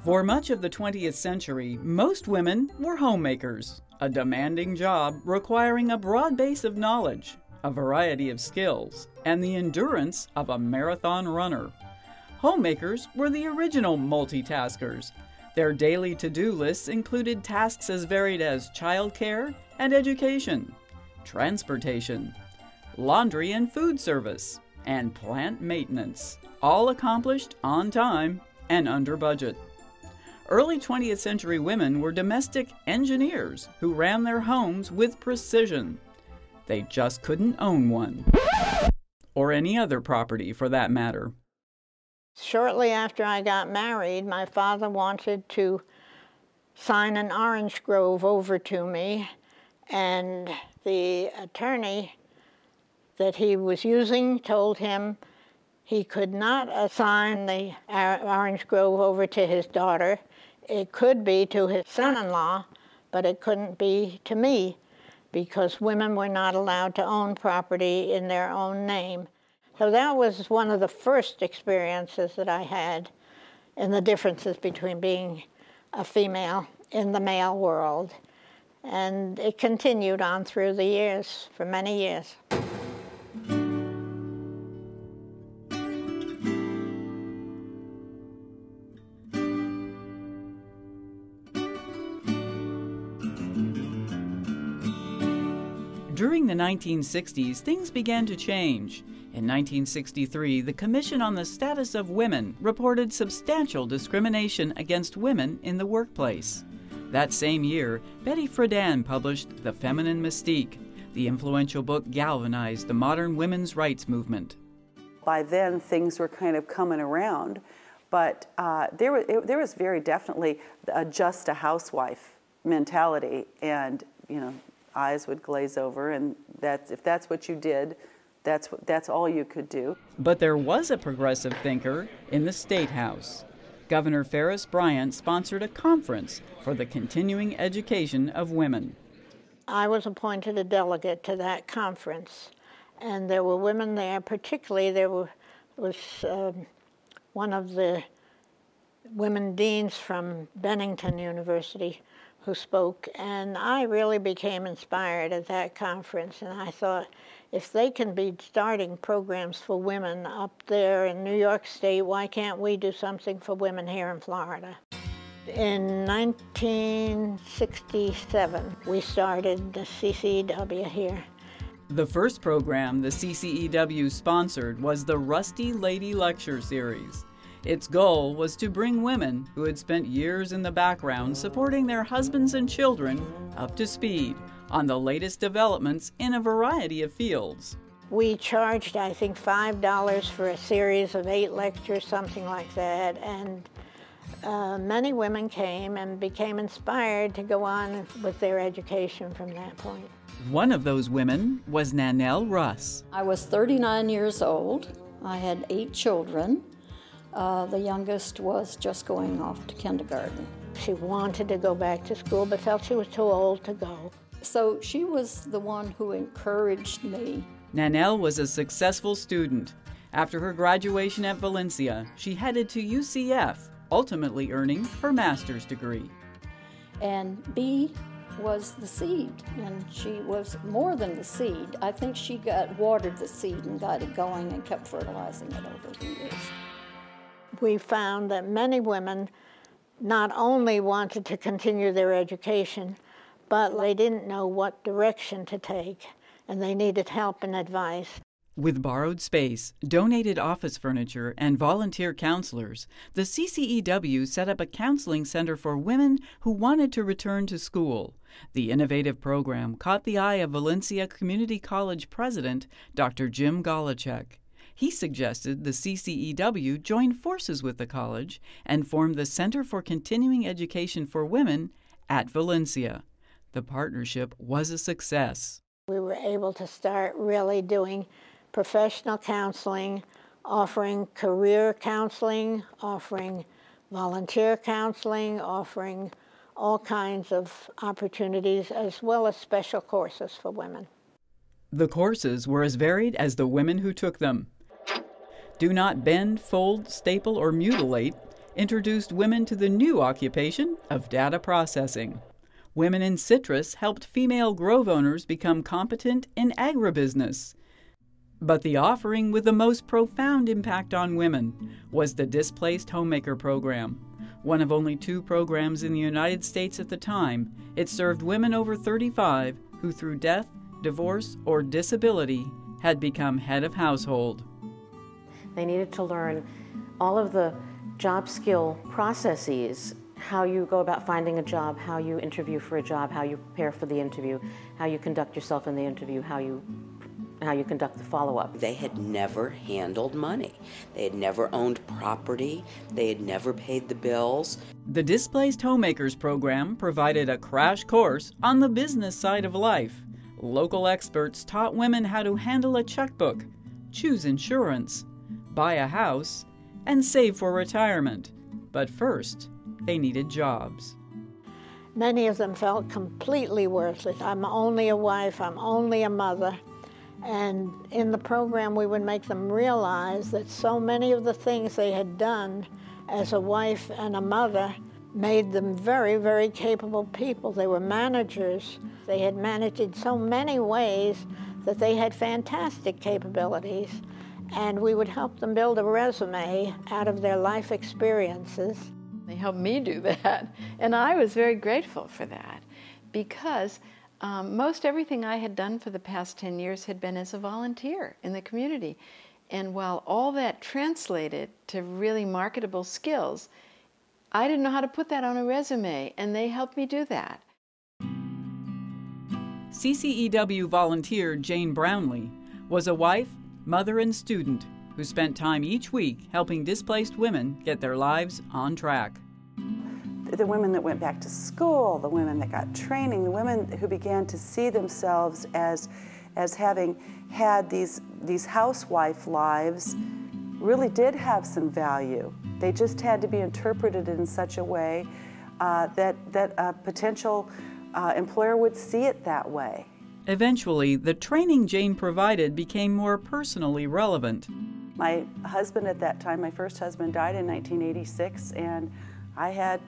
For much of the 20th century, most women were homemakers, a demanding job requiring a broad base of knowledge, a variety of skills, and the endurance of a marathon runner. Homemakers were the original multitaskers. Their daily to-do lists included tasks as varied as childcare and education, transportation, laundry and food service, and plant maintenance, all accomplished on time and under budget. Early 20th century women were domestic engineers who ran their homes with precision. They just couldn't own one, or any other property for that matter. Shortly after I got married, my father wanted to sign an orange grove over to me, and the attorney that he was using told him he could not assign the orange grove over to his daughter. It could be to his son-in-law, but it couldn't be to me because women were not allowed to own property in their own name. So that was one of the first experiences that I had in the differences between being a female in the male world. And it continued on through the years, for many years. During the 1960s, things began to change. In 1963, the Commission on the Status of Women reported substantial discrimination against women in the workplace. That same year, Betty Friedan published The Feminine Mystique. The influential book galvanized the modern women's rights movement. By then, things were kind of coming around, but there was very definitely just a housewife mentality, and eyes would glaze over, and if that's what you did, that's all you could do. But there was a progressive thinker in the State House. Governor Ferris Bryant sponsored a conference for the continuing education of women. I was appointed a delegate to that conference, and there were women there. Particularly, there was one of the women deans from Bennington University who spoke, and I really became inspired at that conference, and I thought, if they can be starting programs for women up there in New York State, why can't we do something for women here in Florida? In 1967, we started the CCEW here. The first program the CCEW sponsored was the Rusty Lady Lecture Series. Its goal was to bring women who had spent years in the background supporting their husbands and children up to speed on the latest developments in a variety of fields. We charged, I think, $5 for a series of 8 lectures, something like that, and many women came and became inspired to go on with their education from that point. One of those women was Nanelle Russ. I was 39 years old. I had 8 children. The youngest was just going off to kindergarten. She wanted to go back to school, but felt she was too old to go. So she was the one who encouraged me. Nanelle was a successful student. After her graduation at Valencia, she headed to UCF, ultimately earning her master's degree. And B was the seed, and she was more than the seed. I think she watered the seed and got it going and kept fertilizing it over the years. We found that many women not only wanted to continue their education, but they didn't know what direction to take, and they needed help and advice. With borrowed space, donated office furniture, and volunteer counselors, the CCEW set up a counseling center for women who wanted to return to school. The innovative program caught the eye of Valencia Community College president, Dr. Jim Golachek. He suggested the CCEW join forces with the college and form the Center for Continuing Education for Women at Valencia. The partnership was a success. We were able to start really doing professional counseling, offering career counseling, offering volunteer counseling, offering all kinds of opportunities, as well as special courses for women. The courses were as varied as the women who took them. Do not bend, fold, staple, or mutilate, introduced women to the new occupation of data processing. Women in citrus helped female grove owners become competent in agribusiness. But the offering with the most profound impact on women was the Displaced Homemaker program. One of only 2 programs in the United States at the time, it served women over 35 who through death, divorce, or disability had become head of household. They needed to learn all of the job skill processes, how you go about finding a job, how you interview for a job, how you prepare for the interview, how you conduct yourself in the interview, how you conduct the follow-up. They had never handled money. They had never owned property. They had never paid the bills. The Displaced Homemakers program provided a crash course on the business side of life. Local experts taught women how to handle a checkbook, choose insurance, buy a house, and save for retirement. But first, they needed jobs. Many of them felt completely worthless. I'm only a wife, I'm only a mother. And in the program, we would make them realize that so many of the things they had done as a wife and a mother made them very, very capable people. They were managers. They had managed in so many ways that they had fantastic capabilities. And we would help them build a resume out of their life experiences. They helped me do that, and I was very grateful for that because most everything I had done for the past 10 years had been as a volunteer in the community. And while all that translated to really marketable skills, I didn't know how to put that on a resume, and they helped me do that. CCEW volunteer Jane Brownlee was a wife, mother, and student who spent time each week helping displaced women get their lives on track. The women that went back to school, the women that got training, the women who began to see themselves as having had these housewife lives really did have some value. They just had to be interpreted in such a way that a potential employer would see it that way. Eventually, the training Jane provided became more personally relevant. My husband at that time, my first husband, died in 1986, and I had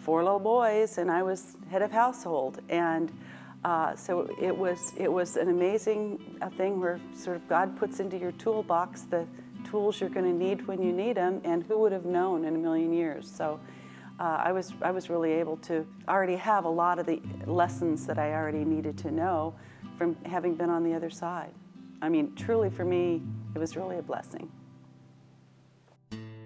4 little boys, and I was head of household. And so it was an amazing thing where sort of God puts into your toolbox the tools you're going to need when you need them, and who would have known in a million years. So I was really able to already have a lot of the lessons that I already needed to know from having been on the other side. I mean, truly for me, it was really a blessing.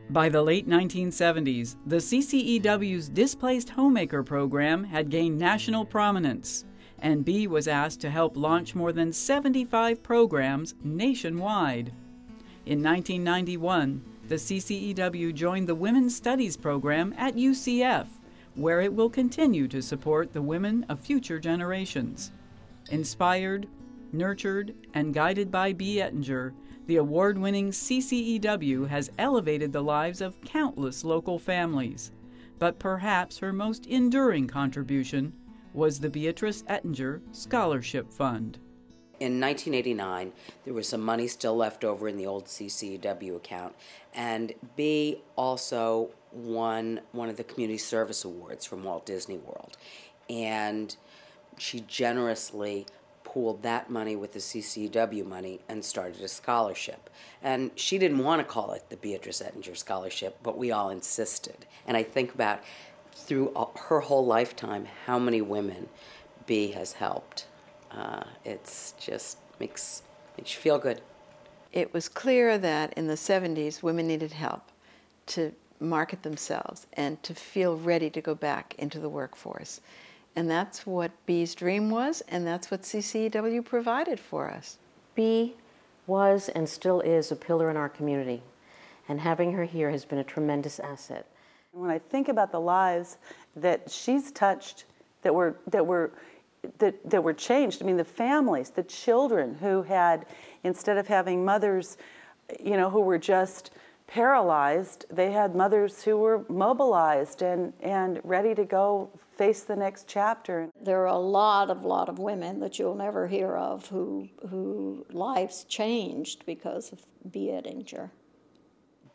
By the late 1970s, the CCEW's Displaced Homemaker program had gained national prominence, and Bee was asked to help launch more than 75 programs nationwide. In 1991, the CCEW joined the Women's Studies program at UCF, where it will continue to support the women of future generations. Inspired, nurtured, and guided by Bee Ettinger, the award-winning CCEW has elevated the lives of countless local families. But perhaps her most enduring contribution was the Beatrice Ettinger Scholarship Fund. In 1989, there was some money still left over in the old CCEW account, and Bee also won one of the Community Service Awards from Walt Disney World. And she generously pooled that money with the CCEW money and started a scholarship. And she didn't want to call it the Beatrice Ettinger Scholarship, but we all insisted. And I think about, through her whole lifetime, how many women Bee has helped. It's just makes you feel good. It was clear that in the 70s, women needed help to market themselves and to feel ready to go back into the workforce. And that's what Bee's dream was, and that's what CCEW provided for us. Bee was and still is a pillar in our community, and having her here has been a tremendous asset. When I think about the lives that she's touched, that were changed, I mean, the families, the children who had, instead of having mothers, who were just paralyzed, they had mothers who were mobilized and ready to go face the next chapter. There are a lot of women that you'll never hear of who lives changed because of Bee Ettinger.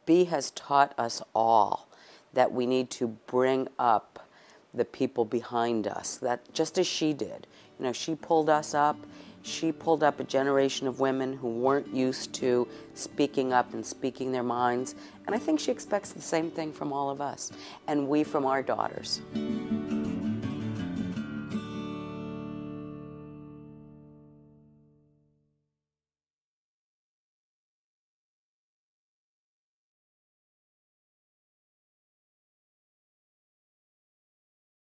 Bee has taught us all that we need to bring up the people behind us, that just as she did. You know, she pulled us up. She pulled up a generation of women who weren't used to speaking up and speaking their minds. And I think she expects the same thing from all of us, and we from our daughters.